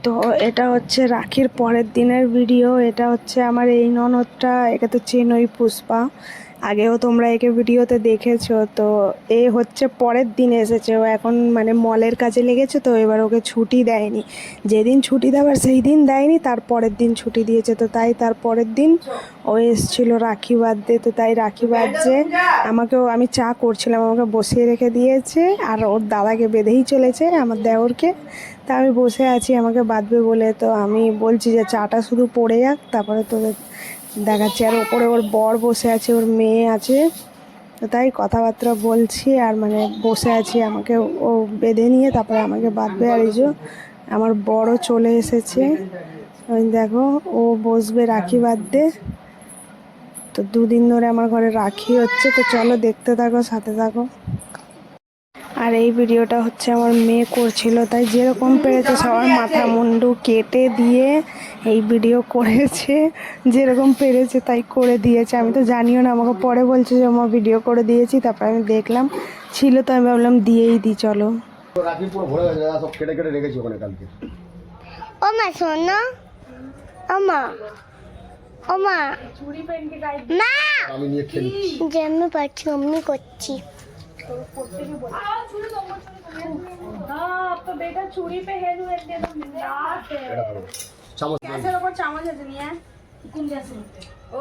তো এটা হচ্ছে রাখির পরের দিনের ভিডিও। এটা হচ্ছে আমার এই ননদটা, একে তো চেনই, পুষ্পা, আগেও তোমরা একে ভিডিওতে দেখেছো। তো এ হচ্ছে পরের দিন এসেছে, ও এখন মানে মলের কাজে লেগেছে, তো এবার ওকে ছুটি দেয়নি। যেদিন ছুটি দেওয়ার সেই দিন দেয়নি, তার পরের দিন ছুটি দিয়েছে। তো তাই তার পরের দিন ও এসেছিলো রাখি বাঁধতে। তো তাই রাখি বাঁধছে আমাকেও, আমি চা করছিলাম, আমাকে বসিয়ে রেখে দিয়েছে আর ওর দাদাকে বেঁধেই চলেছে, আমার দেওরকে। তা আমি বসে আছি আমাকে বাঁধবে বলে। তো আমি বলছি যে চাটা শুধু পড়ে যাক, তারপরে তোদের দেখাচ্ছি। আর ওপরে ওর বর বসে আছে, ওর মেয়ে আছে। তো তাই কথাবার্তা বলছি আর মানে বসে আছি, আমাকে ও বেঁধে নিয়ে তারপরে আমাকে বাঁধবে। আর এই যে আমার বড়ও চলে এসেছে, ওই দেখো ও বসবে রাখি বাঁধতে। তো দুদিন ধরে আমার ঘরে রাখি হচ্ছে, তো চলো দেখতে থাকো, সাথে থাকো। আর এই ভিডিওটা হচ্ছে আমার মেয়ে করছিল, তাই যেরকম পেরেছে সবার মাথা মুন্ডু কেটে দিয়ে এই ভিডিও করেছে, যেরকম পেরেছে তাই করে দিয়েছে। আমি তো জানিও না, আমাকে পরে বলছে যে আমার ভিডিও করে দিয়েছি, তারপর আমি দেখলাম ছিল, তো আমি ভাবলাম দিয়েই দিই, চলো। রাখি পুরো ভরে গেছে, সব কেটে কেটে রেখেছি ওখানে কালকে। ও মা শোনো, ও মা, ও মা, মা আমি নিয়ে খেলছি। যে আমি পাচ্ছি অমনি করছি। চামচ গ্যাসের ওপর চামচ আছে, নিয়ে কোন গ্যাসের মধ্যে ও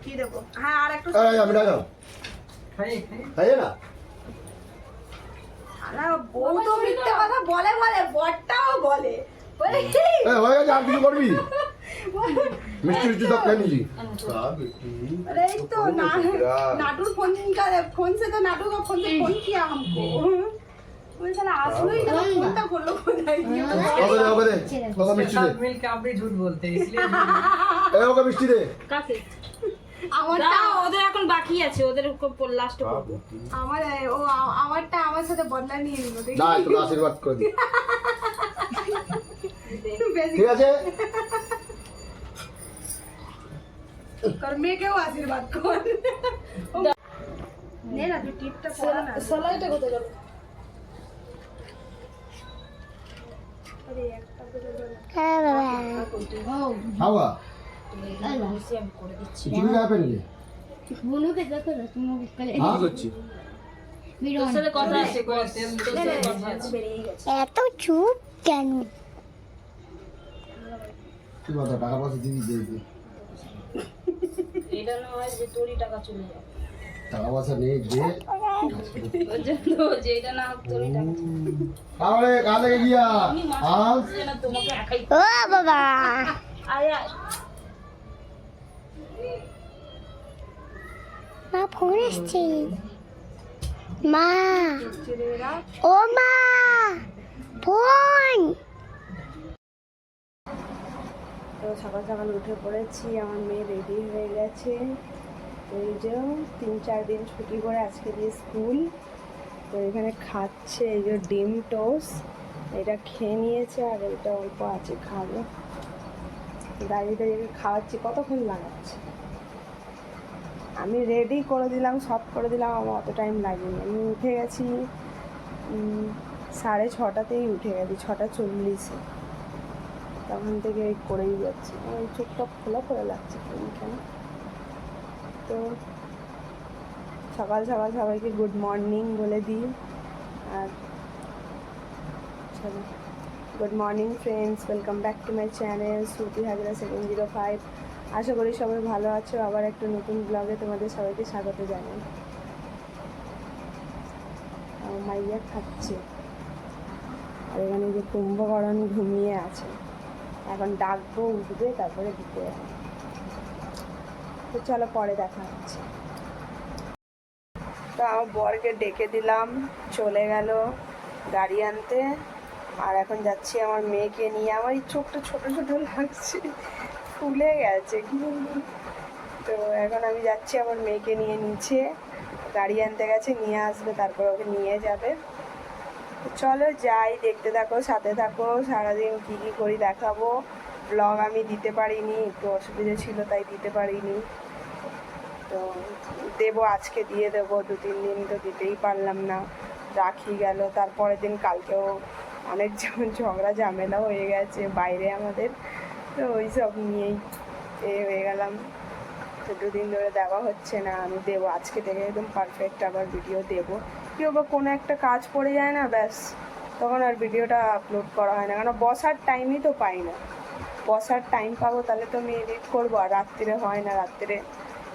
কি দেবো? হ্যাঁ আর একটু আমি না খাইয়ে না। বউ তো মিথ্যে কথা বলে, বলে বরটাও বলে, বলে কি হয়ে গেছে, আর কিছু করবি? মিষ্টি মিষ্টি সব খেয়ে নিয়েছি। এই তো नाटू फोन का फोन से तो नाटू का फोन से फोन किया हमको, बोले साला आसलो ही ना, फोन तो बोलो कोথায় গিয়ে ওকে দে ওকে মিষ্টি দে। मिलके आप भी झूठ बोलते हैं इसलिए ওকে মিষ্টি দে। কাকে আমারটা ওদের এখন বাকি আছে, ওদের লাস্ট করব। আমার ও আমারটা আমার সাথে বদলা নিয়ে নিল, দেখি না একটু আশীর্বাদ করে দি। ঠিক আছে, কর মেয়েকেও আশীর্বাদ কর। নে না তুই টিপটা পড়া না, সালাইটা কোথায় গেল? আরে একটা করে দাও। হ্যাঁ বাবা, খাওয়া বেশি আমি করে দিচ্ছি। তুমি না পেলে বুনুকে দেখো না, তুমি কালে হ্যাঁ করছি। তোর সাথে কথা আছে, তোর সাথে কথা আছে। বেরিয়ে গেছে। এত চুপ কেন? কি কথা, টাকা পয়সা দিয়ে দিয়েছি। এটা না হয় যে তোরই টাকা চলে যায়, টাকা পয়সা নেই যে ওর জন্য যে এটা না হোক তোরই টাকা চলে যায়। তাহলে কালে গিয়া আজ না তোমাকে একাই ও বাবা, আয় আয়। মা ফোন আসছে। মা, ও মা, ফোন। তো সকাল সকাল উঠে পড়েছি, আমার মেয়ে রেডি হয়ে গেছে। তো এই যে 3-4 দিন ছুটি করে আজকে দিয়ে স্কুল। তো এখানে খাচ্ছে এই যে ডিম টোস্ট, এটা খেয়ে নিয়েছে আর এটা অল্প আছে, খাবে। দাঁড়িয়ে দাঁড়িয়ে খাওয়াচ্ছি, কতক্ষণ লাগাচ্ছে। আমি রেডি করে দিলাম, সব করে দিলাম, আমার অত টাইম লাগেনি। আমি উঠে গেছি 6:30তেই উঠে গেছি, 6:40-এ। তখন থেকে এই করেই যাচ্ছি, ওই চোখটা খোলা খোলা লাগছে কেন। তো সকাল সকাল সবাইকে গুড মর্নিং বলে দিই। আর চলো, good morning friends, welcome back to my channel Shruti Hazra 705। আশা করি সবাই ভালো আছো। আবার একটা নতুন ব্লগে তোমাদের সবাইকে স্বাগত জানাই। মাইয়া খাচ্ছে আর এখানে যে কুম্ভকরণ ঘুমিয়ে আছে, এখন ডাকবো, উঠবে, তারপরে দিতে যাবে। তো চলো পরে দেখা হচ্ছে। তো আমার বরকে ডেকে দিলাম, চলে গেল গাড়ি আনতে। আর এখন যাচ্ছি আমার মেয়েকে নিয়ে। আমার এই চোখটা ছোটো ছোটো লাগছে, ফুলে গেছে কি। তো এখন আমি যাচ্ছি আমার মেয়েকে নিয়ে নিচে, গাড়ি আনতে গেছে, নিয়ে আসবে, তারপর ওকে নিয়ে যাবে। চলো যাই, দেখতে থাকো, সাথে থাকো। সারাদিন কী কী করি দেখাবো। ব্লগ আমি দিতে পারিনি, একটু অসুবিধা ছিল তাই দিতে পারিনি। তো দেবো, আজকে দিয়ে দেবো, 2-3 দিন তো দিতেই পারলাম না। রাখি গেল, তারপরের দিন কালকেও অনেক যেমন ঝগড়া ঝামেলা হয়ে গেছে বাইরে আমাদের, তো ওই সব নিয়েই হয়ে গেলাম। তো দুদিন ধরে দেওয়া হচ্ছে না, আমি দেবো আজকে থেকে একদম পারফেক্ট আবার ভিডিও দেবো। কেউ বা কোনো একটা কাজ পড়ে যায় না, ব্যাস তখন আর ভিডিওটা আপলোড করা হয় না, কারণ বসার টাইমই তো পাই না। বসার টাইম পাবো তাহলে তো আমি এডিট করবো, আর রাত্রিরে হয় না। রাত্রিরে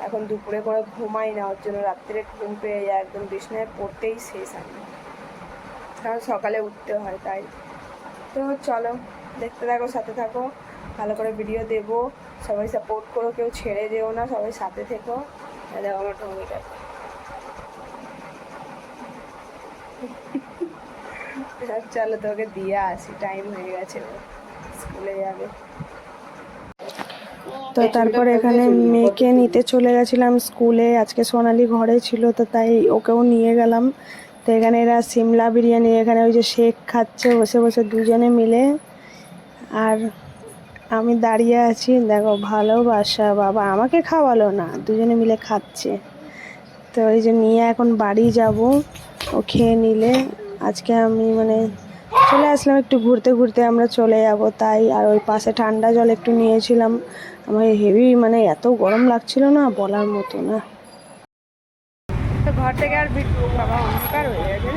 এখন দুপুরে করে ঘুমাই না, ওর জন্য রাত্রিরে ঘুম পেয়ে যায়, একদম বিছানায় পড়তেই শেষ আমি, কারণ সকালে উঠতে হয়। তাই তো চলো দেখতে থাকো, সাথে থাকো, ভালো করে ভিডিও দেবো। সবাই সাপোর্ট করো, কেউ ছেড়ে যেও না, সবাই সাথে থেকো। দেখো আমার টমিটা, চলো তোকে দিয়ে আসি, টাইম হয়ে গেছে, স্কুলে যাবে। তো তারপর এখানে মেয়েকে নিতে চলে গেছিলাম স্কুলে, আজকে সোনালি ঘরে ছিল তো তাই ওকেও নিয়ে গেলাম। তো এখানে এরা সিমলা বিরিয়ানি, এখানে ওই যে শেক খাচ্ছে বসে বসে দুজনে মিলে, আর আমি দাঁড়িয়ে আছি। দেখো ভালোবাসা, বাবা আমাকে খাওয়ালো না, দুজনে মিলে খাচ্ছে। তো এই যে নিয়ে এখন বাড়ি যাব, ও খেয়ে নিলে আজকে আমি মানে চলে আসলাম একটু ঘুরতে ঘুরতে, আমরা চলে যাব তাই। আর ওই পাশে ঠান্ডা জল একটু নিয়েছিলাম, আমার হেভি মানে এত গরম লাগছিল না বলার মতো না। তো ঘর থেকে আর বাবা অন্ধকার হয়ে গেছে,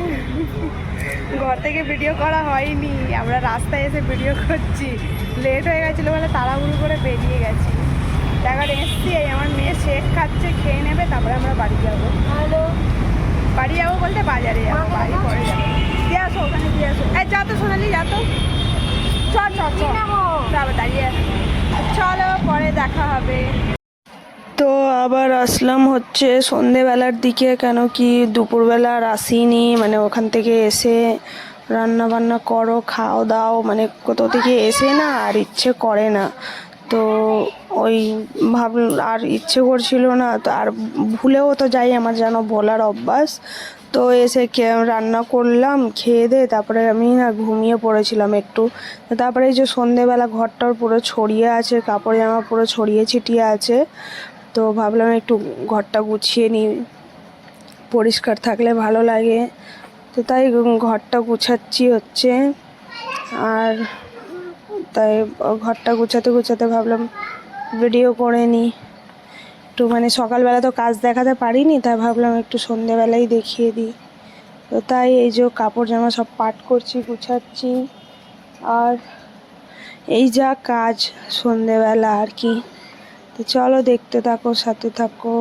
ঘর থেকে ভিডিও করা হয়নি, আমরা রাস্তায় এসে ভিডিও করছি। লেট হয়ে গেছিলো বলে তাড়াহুড়ো করে বেরিয়ে গেছি। এখন এসছি, আমার মেয়ে শেক খাচ্ছে, খেয়ে নেবে তারপরে আমরা বাড়ি যাবো। বাড়ি যাবো বলতে বাজারে যাবো, বাড়ি পরে যাবো। দিয়ে আসো, ওখানে দিয়ে আসো। এই যা তো সোনালি, যা তো, চল চল চল যাবো, দাঁড়িয়ে চলো, পরে দেখা হবে। তো আবার আসলাম হচ্ছে সন্ধেবেলার দিকে, কেন কি দুপুরবেলা আর আসিনি, মানে ওখান থেকে এসে রান্না বান্না করো, খাও দাও, মানে কোথাও থেকে এসে না আর ইচ্ছে করে না। তো ওই আর ইচ্ছে করছিল না, তো আর ভুলেও তো যাই, আমার যেন বলার অভ্যাস। তো এসে রান্না করলাম, খেয়ে দিয়ে তারপরে আমি না ঘুমিয়ে পড়েছিলাম একটু। তারপরে এই যে সন্ধেবেলা ঘরটার পুরো ছড়িয়ে আছে, কাপড় জামা পুরো ছড়িয়ে ছিটিয়ে আছে, তো ভাবলাম একটু ঘরটা গুছিয়ে নিই, পরিষ্কার থাকলে ভালো লাগে। তো তাই ঘরটা গুছাচ্ছি হচ্ছে, আর তাই ঘরটা গুছাতে গুছাতে ভাবলাম ভিডিও করে নিই একটু, মানে সকালবেলা তো কাজ দেখাতে পারিনি, তাই ভাবলাম একটু সন্ধেবেলাই দেখিয়ে দিই। তো তাই এই যে কাপড় জামা সব পাট করছি, গুছাচ্ছি, আর এই যা কাজ সন্ধেবেলা আর কি। তো চলো দেখতে থাকো, সাথে থাকো।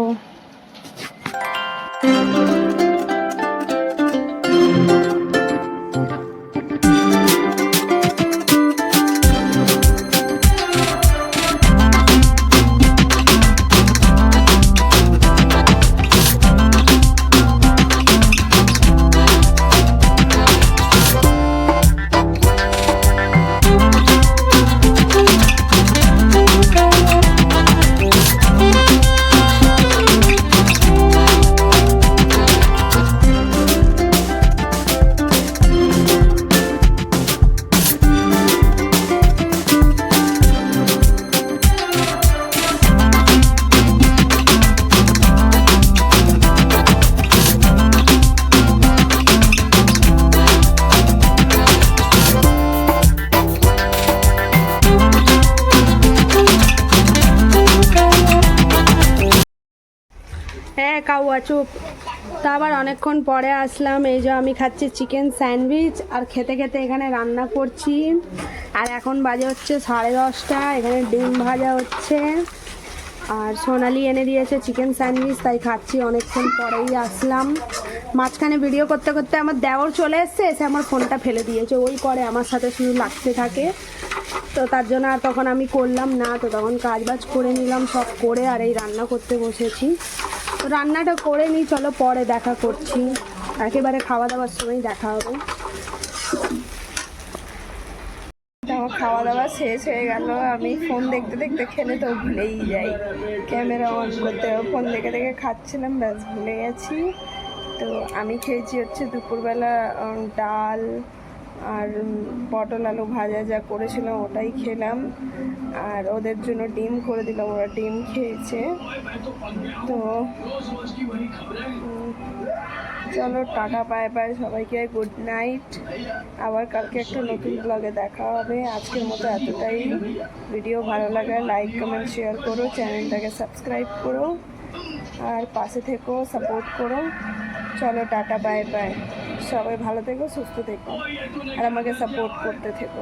হ্যাঁ কাউয়া চুপ। তা আবার অনেকক্ষণ পরে আসলাম, এই যে আমি খাচ্ছি চিকেন স্যান্ডউইচ, আর খেতে খেতে এখানে রান্না করছি। আর এখন বাজে হচ্ছে 10:30, এখানে ডিম ভাজা হচ্ছে, আর সোনালি এনে দিয়েছে চিকেন স্যান্ডউইচ, তাই খাচ্ছি। অনেকক্ষণ পরেই আসলাম, মাঝখানে ভিডিও করতে করতে আমার দেওর চলে এসছে, এসে আমার ফোনটা ফেলে দিয়েছে, ওই করে আমার সাথে শুধু লাগতে থাকে। তো তার জন্য আর তখন আমি করলাম না, তো তখন কাজ বাজ করে নিলাম সব করে, আর এই রান্না করতে বসেছি। তো রান্নাটা করে নিই, চলো পরে দেখা করছি, একেবারে খাওয়া দাওয়ার সময় দেখা হবে। আমার খাওয়া দাওয়া শেষ হয়ে গেল, আমি ফোন দেখতে দেখতে খেলে তো ভুলেই যাই ক্যামেরা অন করতে, ফোন দেখে দেখে খাচ্ছিলাম, ব্যাস ভুলে গেছি। তো আমি খেয়েছি হচ্ছে দুপুরবেলা ডাল আর পটল আলু ভাজা যা করেছিলাম ওটাই খেলাম, আর ওদের জন্য ডিম করে দিলাম, ওরা ডিম খেয়েছে। তো চলো টাটা বাই বাই সবাইকে, গুড নাইট। আবার কালকে একটা নতুন ব্লগে দেখা হবে। আজকের মতো এতটাই। ভিডিও ভালো লাগলে লাইক কমেন্ট শেয়ার করো, চ্যানেলটাকে সাবস্ক্রাইব করো আর পাশে থেকো, সাপোর্ট করো। চলো টাটা বাই বাই, সবাই ভালো থেকো, সুস্থ থেকো আর আমাকে সাপোর্ট করতে থেকো।